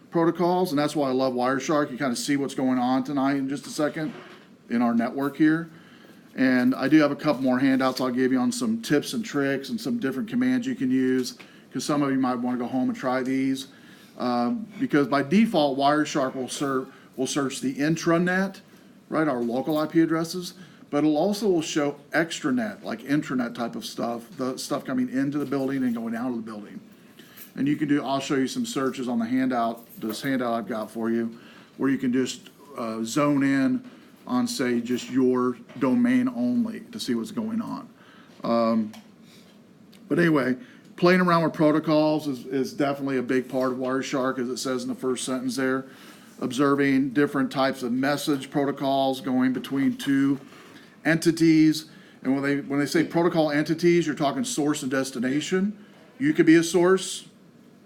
protocols, and that's why I love Wireshark. You kind of see what's going on tonight in just a second in our network here. And I do have a couple more handouts I'll give you on some tips and tricks and some different commands you can use, because some of you might want to go home and try these. Because by default, Wireshark will search the intranet, right, our local IP addresses, but it also will show extranet, like intranet type of stuff, the stuff coming into the building and going out of the building. And you can do, I'll show you some searches on the handout, this handout I've got for you, where you can just zone in on, say, just your domain only to see what's going on. But anyway, playing around with protocols is definitely a big part of Wireshark, as it says in the first sentence there. Observing different types of message protocols going between two entities. And when they say protocol entities, you're talking source and destination. You could be a source,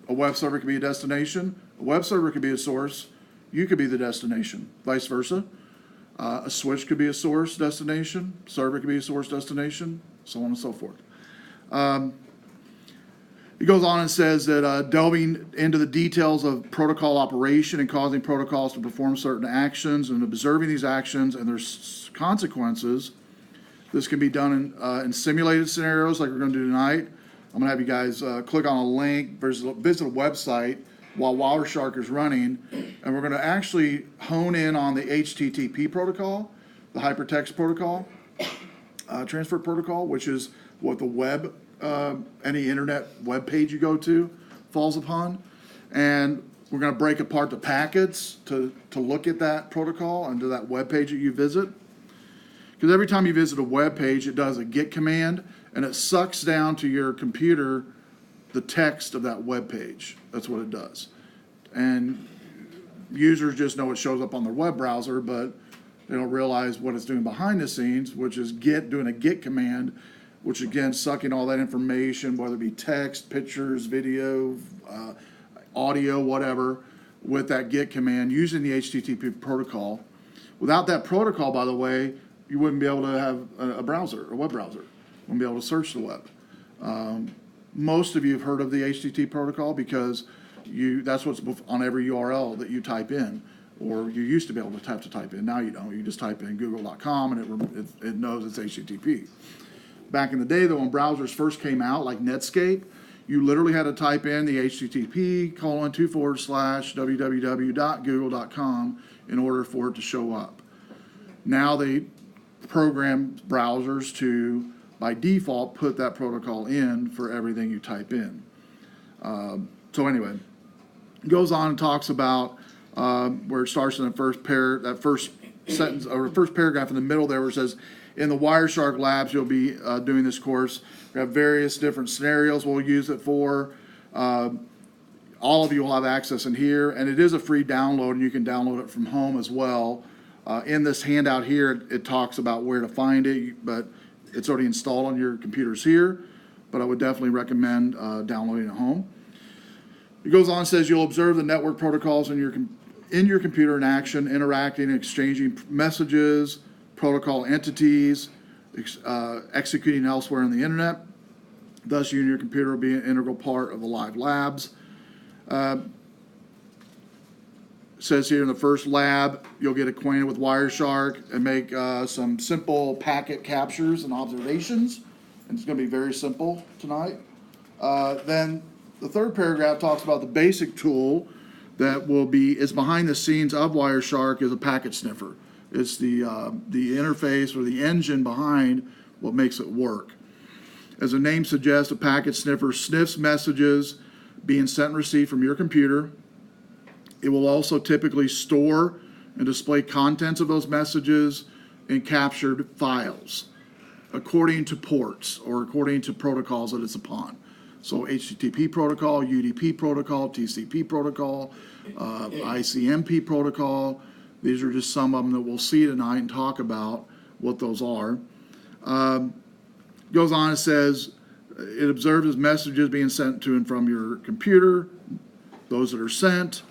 a web server could be a destination, a web server could be a source, you could be the destination, vice versa. A switch could be a source, destination, server could be a source, destination, so on and so forth. He goes on and says that delving into the details of protocol operation and causing protocols to perform certain actions and observing these actions and their consequences. This can be done in simulated scenarios like we're going to do tonight. I'm going to have you guys click on a link, visit a website while Wireshark is running, and we're going to actually hone in on the HTTP protocol, the hypertext protocol, transfer protocol, which is what the web, any internet web page you go to falls upon. And we're going to break apart the packets to look at that protocol and to that web page that you visit. Because every time you visit a web page, it does a GET command, and it sucks down to your computer the text of that web page. That's what it does. And users just know it shows up on their web browser, but they don't realize what it's doing behind the scenes, which is doing a GET command, which again, sucking all that information, whether it be text, pictures, video, audio, whatever, with that GET command using the HTTP protocol. Without that protocol, by the way, you wouldn't be able to have a browser, a web browser. You wouldn't be able to search the web. Most of you have heard of the HTTP protocol because that's what's on every URL that you type in, or you used to be able to have to type in. Now you don't. You just type in google.com and it knows it's HTTP. Back in the day, though, when browsers first came out, like Netscape, you literally had to type in the http://www.google.com in order for it to show up. Now they program browsers to, by default, put that protocol in for everything you type in. So anyway, it goes on and talks about where it starts in that first sentence or first paragraph in the middle there, where it says, in the Wireshark labs, you'll be doing this course. We have various different scenarios we'll use it for. All of you will have access in here, and it is a free download, and you can download it from home as well. In this handout here, it talks about where to find it, but it's already installed on your computers here, but I would definitely recommend downloading it at home. It goes on and says you'll observe the network protocols in your computer in action, interacting and exchanging messages, protocol entities, executing elsewhere on the internet. Thus, you and your computer will be an integral part of the live labs. Says here in the first lab, you'll get acquainted with Wireshark and make some simple packet captures and observations. And it's going to be very simple tonight. Then the third paragraph talks about the basic tool that is behind the scenes of Wireshark is a packet sniffer. It's the interface or the engine behind what makes it work. As the name suggests, a packet sniffer sniffs messages being sent and received from your computer. It will also typically store and display contents of those messages in captured files according to ports or according to protocols that it's upon. So HTTP protocol, UDP protocol, TCP protocol, ICMP protocol. These are just some of them that we'll see tonight and talk about what those are. Goes on and says it observes as messages being sent to and from your computer, those that are sent.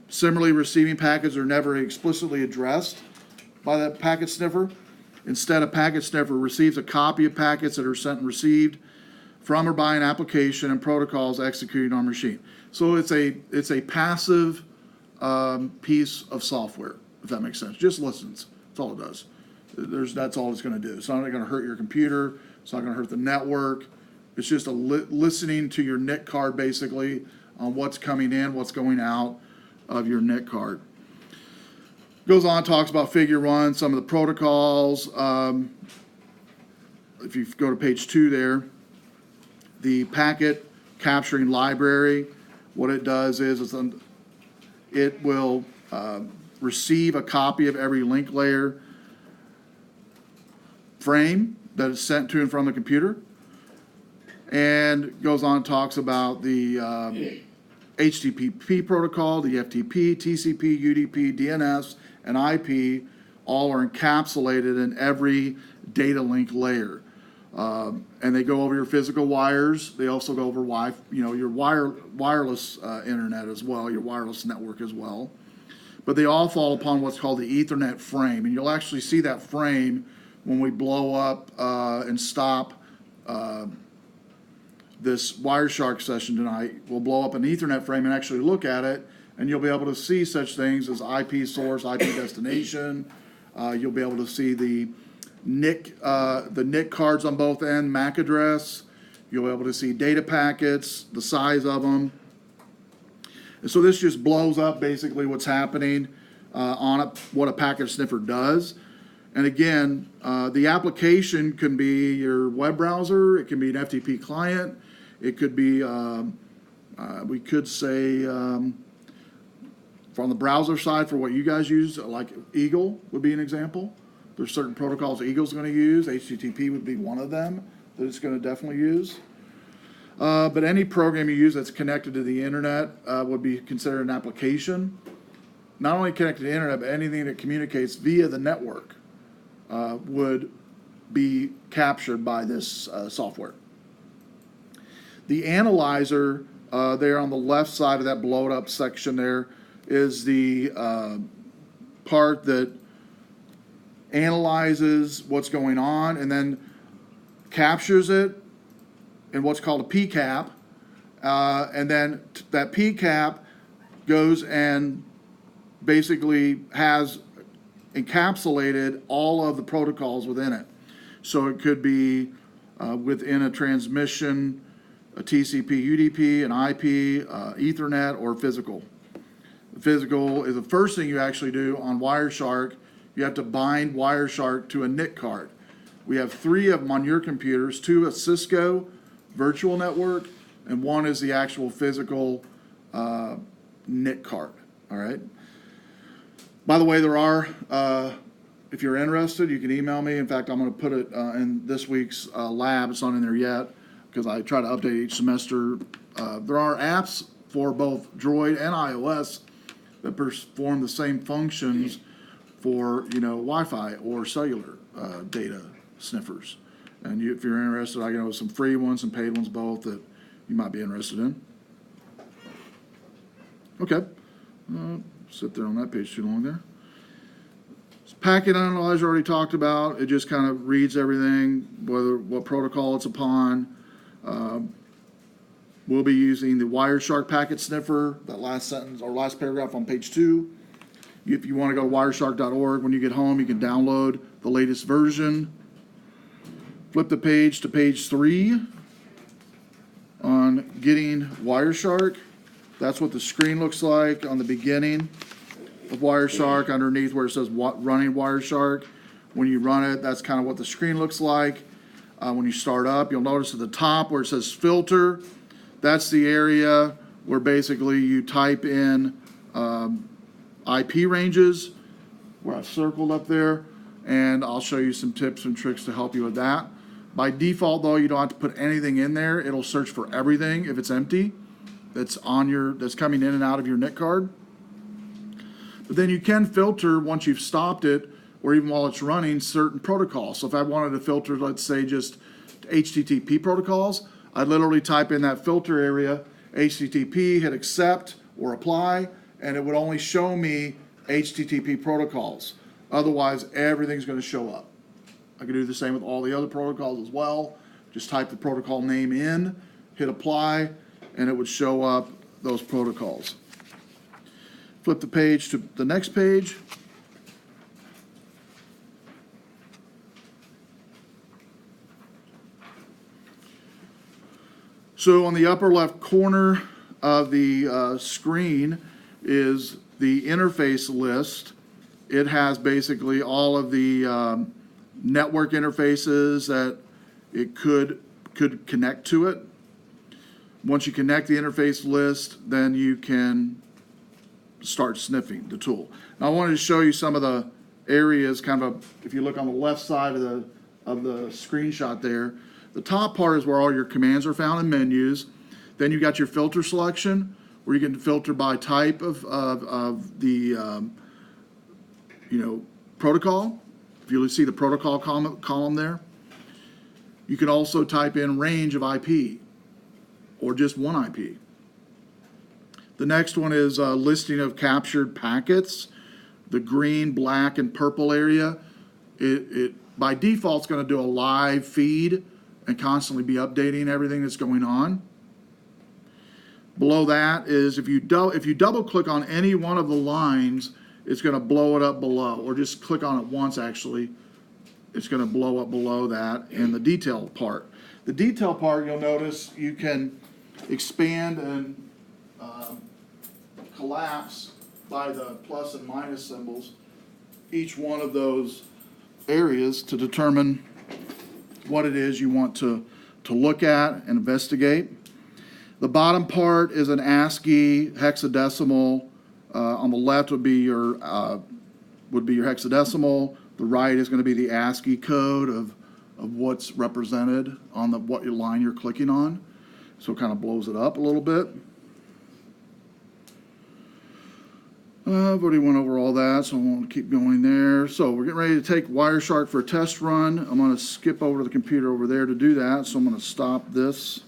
Similarly, receiving packets are never explicitly addressed by that packet sniffer. Instead, a packet sniffer receives a copy of packets that are sent and received from or by an application and protocols executing on machine. So it's a passive piece of software, if that makes sense. Just listens. That's all it does. That's all it's going to do. It's not going to hurt your computer. It's not going to hurt the network. It's just listening to your NIC card, basically, on what's coming in, what's going out of your NIC card. Goes on, talks about figure 1, some of the protocols. If you go to page 2 there, the packet capturing library, what it does is it will receive a copy of every link layer frame that is sent to and from the computer, and goes on and talks about the HTTP protocol, the FTP, TCP, UDP, DNS, and IP all are encapsulated in every data link layer. And they go over your physical wires. They also go over your wireless internet as well, your wireless network as well. But they all fall upon what's called the Ethernet frame. And you'll actually see that frame when we blow up and stop this Wireshark session tonight. We'll blow up an Ethernet frame and actually look at it, and you'll be able to see such things as IP source, IP destination. You'll be able to see the NIC cards on both ends, MAC address. You'll be able to see data packets, the size of them. And so this just blows up basically what's happening on what a packet sniffer does. And again, the application can be your web browser. It can be an FTP client. It could be, we could say, from the browser side for what you guys use, like Eagle would be an example. There's certain protocols Eagle's going to use. HTTP would be one of them that it's going to definitely use. But any program you use that's connected to the internet would be considered an application. Not only connected to the internet, but anything that communicates via the network would be captured by this software. The analyzer there on the left side of that blowed up section there is the part that analyzes what's going on and then captures it in what's called a PCAP, and then that PCAP goes and basically has encapsulated all of the protocols within it. So it could be within a transmission, a TCP, UDP, an IP, Ethernet, or physical. Physical is the first thing you actually do on Wireshark. You have to bind Wireshark to a NIC card. We have 3 of them on your computers, 2 a Cisco virtual network, and 1 is the actual physical NIC card. All right. By the way, there are, if you're interested, you can email me. In fact, I'm going to put it in this week's lab. It's not in there yet because I try to update each semester. There are apps for both Droid and iOS that perform the same functions for Wi-Fi or cellular data sniffers. And if you're interested, I know some free ones, some paid ones, both that you might be interested in. Okay. Sit there on that page too long there. Packet analyzer already talked about. It just kind of reads everything, what protocol it's upon. We'll be using the Wireshark packet sniffer, that last sentence or last paragraph on page 2. If you want to go to wireshark.org, when you get home, you can download the latest version. Flip the page to page 3 on getting Wireshark. That's what the screen looks like on the beginning of Wireshark, underneath where it says running Wireshark. When you run it, that's kind of what the screen looks like. When you start up, you'll notice at the top where it says filter, that's the area where basically you type in IP ranges, where I've circled up there, and I'll show you some tips and tricks to help you with that. By default, though, you don't have to put anything in there. It'll search for everything if it's empty that's coming in and out of your NIC card. But then you can filter once you've stopped it, or even while it's running, certain protocols. So if I wanted to filter, let's say, just HTTP protocols, I'd literally type in that filter area, HTTP, hit accept or apply, and it would only show me HTTP protocols. Otherwise, everything's going to show up. I can do the same with all the other protocols as well. Just type the protocol name in, hit apply, and it would show up those protocols. Flip the page to the next page. So on the upper left corner of the screen is the interface list. It has basically all of the network interfaces that it could connect to it. Once you connect the interface list, then you can start sniffing the tool. Now I wanted to show you some of the areas, kind of, if you look on the left side of the screenshot there. The top part is where all your commands are found in menus. Then you got your filter selection, where you can filter by type of the protocol. If you see the protocol column there, you can also type in range of IP or just one IP. The next one is a listing of captured packets. The green, black, and purple area, it by default is going to do a live feed and constantly be updating everything that's going on. Below that is if you double click on any one of the lines, it's going to blow it up below, or just click on it once actually, it's going to blow up below that in the detail part. The detail part, you'll notice you can expand and collapse by the plus and minus symbols each one of those areas to determine what it is you want to look at and investigate. The bottom part is an ASCII hexadecimal. On the left would be your hexadecimal. The right is going to be the ASCII code of what's represented on what your line you're clicking on. So it kind of blows it up a little bit. I've already went over all that, so I won't keep going there. So we're getting ready to take Wireshark for a test run. I'm going to skip over to the computer over there to do that, so I'm going to stop this.